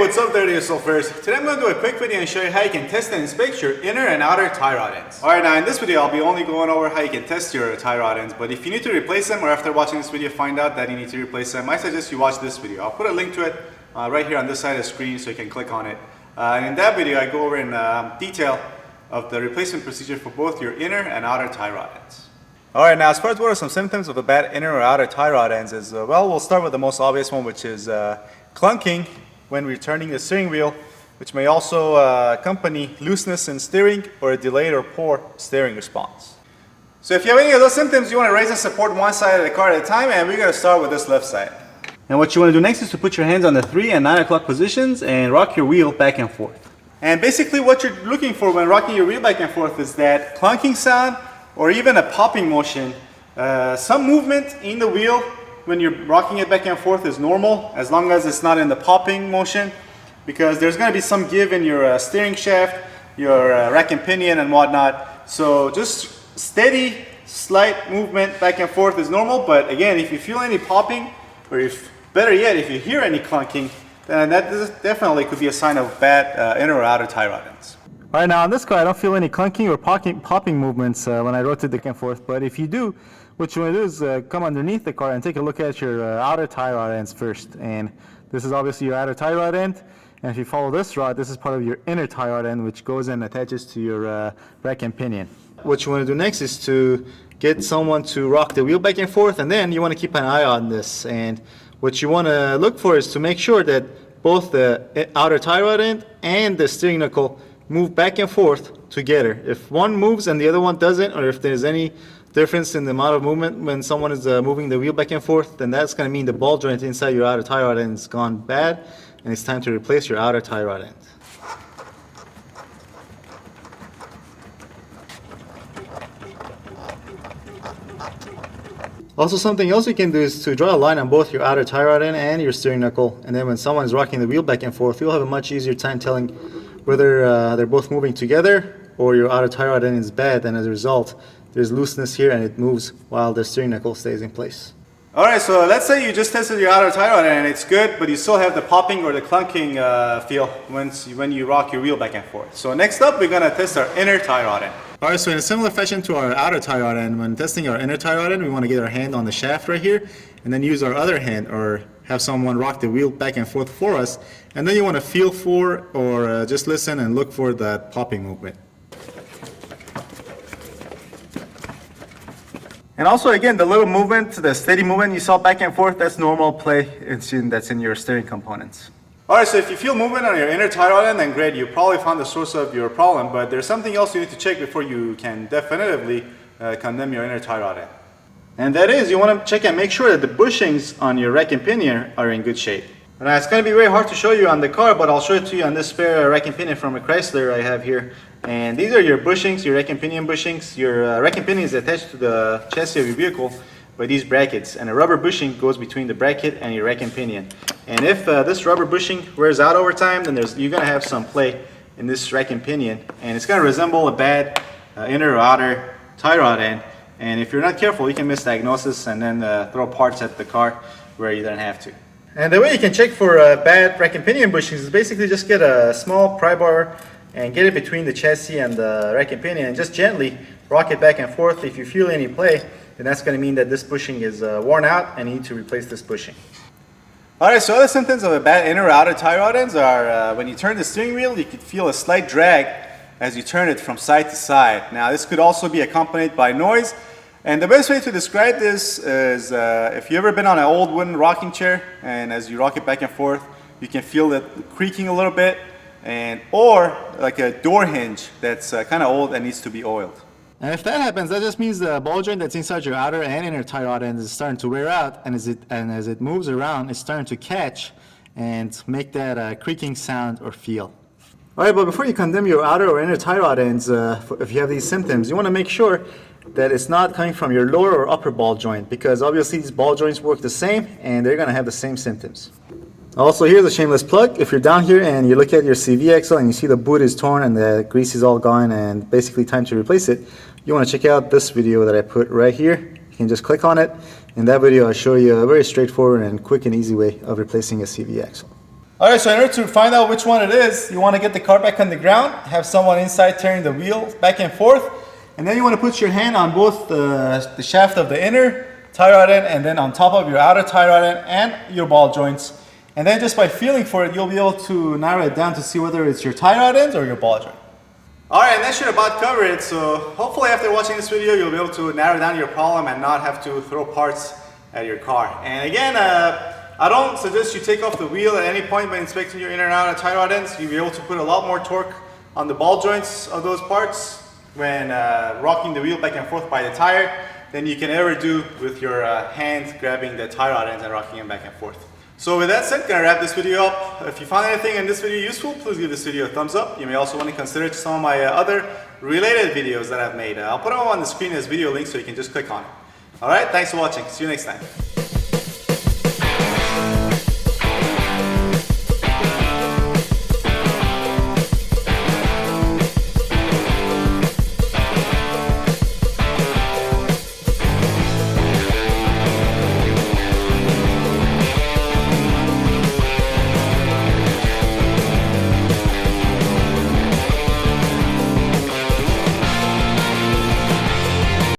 what's up there, yourselfers? Today I'm going to do a quick video and show you how you can test and inspect your inner and outer tie rod ends. Alright, now in this video I'll be only going over how you can test your tie rod ends, but if you need to replace them or after watching this video find out that you need to replace them, I suggest you watch this video. I'll put a link to it right here on this side of the screen so you can click on it. And in that video I go over in detail of the replacement procedure for both your inner and outer tie rod ends. Alright, now as far as what are some symptoms of a bad inner or outer tie rod ends is, well, we'll start with the most obvious one, which is clunking when returning the steering wheel, which may also accompany looseness in steering or a delayed or poor steering response. So if you have any of those symptoms, you want to raise and support one side of the car at a time, and we're going to start with this left side. And what you want to do next is to put your hands on the 3 and 9 o'clock positions and rock your wheel back and forth. And basically what you're looking for when rocking your wheel back and forth is that clunking sound or even a popping motion. Some movement in the wheel when you're rocking it back and forth is normal, as long as it's not in the popping motion, because there's going to be some give in your steering shaft, your rack and pinion and whatnot. So just steady, slight movement back and forth is normal, but again, if you feel any popping, or if better yet, if you hear any clunking, then that definitely could be a sign of bad inner or outer tie rod ends. Alright, now on this car I don't feel any clunking or popping movements when I rotate back and forth, but if you do, what you want to do is come underneath the car and take a look at your outer tie rod ends first. And this is obviously your outer tie rod end, and if you follow this rod, this is part of your inner tie rod end, which goes and attaches to your rack and pinion. What you want to do next is to get someone to rock the wheel back and forth, and then you want to keep an eye on this. And what you want to look for is to make sure that both the outer tie rod end and the steering knuckle move back and forth together. If one moves and the other one doesn't, or if there's any difference in the amount of movement when someone is moving the wheel back and forth, then that's going to mean the ball joint inside your outer tie rod end has gone bad, and it's time to replace your outer tie rod end. Also, something else you can do is to draw a line on both your outer tie rod end and your steering knuckle, and then when someone is rocking the wheel back and forth, you'll have a much easier time telling whether they're both moving together or your outer tie rod end is bad, and as a result there's looseness here and it moves while the steering knuckle stays in place. Alright, so let's say you just tested your outer tie rod end and it's good, but you still have the popping or the clunking feel when you rock your wheel back and forth. So next up we're going to test our inner tie rod end. Alright, so in a similar fashion to our outer tie rod end, when testing our inner tie rod end, we want to get our hand on the shaft right here and then use our other hand or have someone rock the wheel back and forth for us, and then you want to feel for or just listen and look for that popping movement. And also, again, the little movement, the steady movement you saw back and forth, that's normal play that's in your steering components. Alright, so if you feel movement on your inner tie rod end, then great, you probably found the source of your problem, but there's something else you need to check before you can definitively condemn your inner tie rod end. And that is, you want to check and make sure that the bushings on your rack and pinion are in good shape. Now, it's going to be very hard to show you on the car, but I'll show it to you on this spare rack and pinion from a Chrysler I have here. And these are your bushings, your rack and pinion bushings. Your rack and pinion is attached to the chassis of your vehicle by these brackets, and a rubber bushing goes between the bracket and your rack and pinion. And if this rubber bushing wears out over time, then you're going to have some play in this rack and pinion, and it's going to resemble a bad inner or outer tie rod end. And if you're not careful, you can misdiagnose and then throw parts at the car where you don't have to. And the way you can check for bad rack and pinion bushings is basically just get a small pry bar and get it between the chassis and the rack and pinion and just gently rock it back and forth. If you feel any play, then that's going to mean that this bushing is worn out and you need to replace this bushing. Alright, so other symptoms of a bad inner or outer tie rod ends are when you turn the steering wheel, you could feel a slight drag as you turn it from side to side. Now, this could also be accompanied by noise, and the best way to describe this is if you've ever been on an old wooden rocking chair and as you rock it back and forth, you can feel it creaking a little bit, or like a door hinge that's kind of old and needs to be oiled. And if that happens, that just means the ball joint that's inside your outer and inner tie rod end is starting to wear out, and as it moves around, it's starting to catch and make that creaking sound or feel. Alright, but before you condemn your outer or inner tie rod ends, if you have these symptoms, you want to make sure that it's not coming from your lower or upper ball joint, because obviously these ball joints work the same and they're going to have the same symptoms. Also, here's a shameless plug. If you're down here and you look at your CV axle and you see the boot is torn and the grease is all gone and basically time to replace it, you want to check out this video that I put right here. You can just click on it. In that video, I'll show you a very straightforward and quick and easy way of replacing a CV axle. Alright, so in order to find out which one it is, you want to get the car back on the ground, have someone inside turning the wheel back and forth, and then you want to put your hand on both the shaft of the inner tie rod end and then on top of your outer tie rod end and your ball joints. And then just by feeling for it, you'll be able to narrow it down to see whether it's your tie rod ends or your ball joint. Alright, and that should about cover it. So hopefully after watching this video, you'll be able to narrow down your problem and not have to throw parts at your car. And again, I don't suggest you take off the wheel at any point by inspecting your inner and outer tie rod ends. You'll be able to put a lot more torque on the ball joints of those parts when rocking the wheel back and forth by the tire than you can ever do with your hand grabbing the tie rod ends and rocking them back and forth. So with that said, gonna wrap this video up. If you found anything in this video useful, please give this video a thumbs up. You may also want to consider some of my other related videos that I've made. I'll put them on the screen as video links so you can just click on it. Alright, thanks for watching. See you next time.